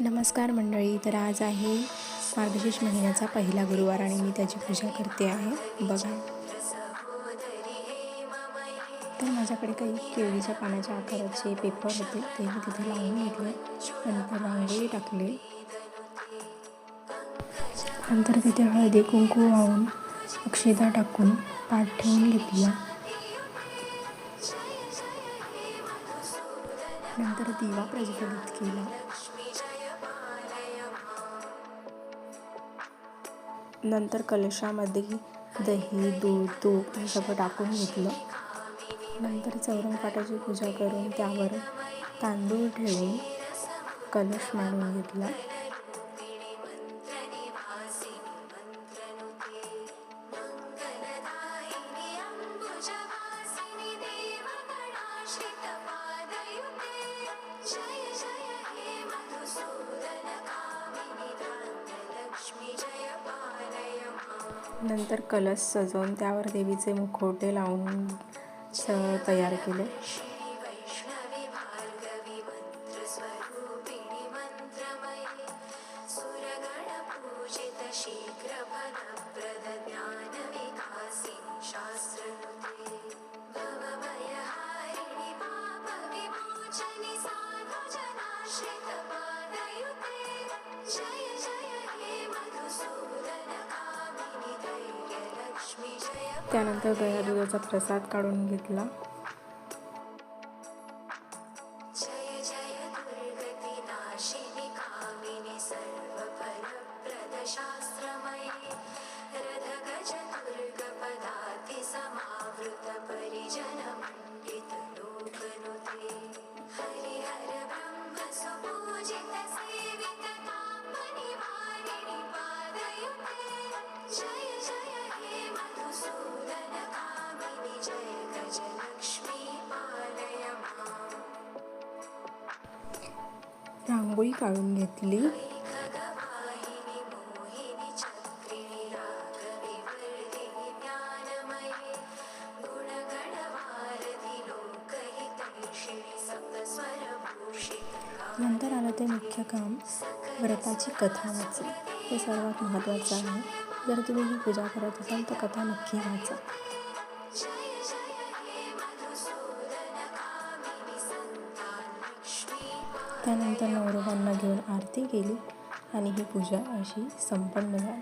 नमस्कार मंडळी. तर आज आहे मार्गशीर्ष महिन्याचा पहिला गुरुवार आणि मी त्याची पूजा करते आहे. बघा, तर माझ्याकडे काही केळीच्या पानाच्या आकाराचे पेपर होते, ते मी तिथे लावून घेतले. नंतर रांगोळी टाकले. नंतर तिथे हळदी कुंकू वाहून अक्षता टाकून पाठ ठेवून घेतला. नंतर दिवा प्रज्वलित केला. नंतर कलशामध्ये दही, दूध, तूप हे सगळं टाकून घेतलं. नंतर चौरंगपाटाची पूजा करून त्यावर तांदूळ ठेवून कलश मांडून घेतला. नंतर कलश सजवून त्यावर देवीचे मुखवटे लावून तयार केले. त्यानंतर दह्या दुधाचा प्रसाद काढून घेतला. रांगोळी काढून घेतली. नंतर आलं ते मुख्य काम, व्रताची कथा वाचली. हे सर्वात महत्त्वाचं आहे. जर तुम्ही ही पूजा करत असाल तर कथा नक्की वाचा. त्यानंतर नवरोबांना घेऊन आरती केली आणि ही पूजा अशी संपन्न झाली.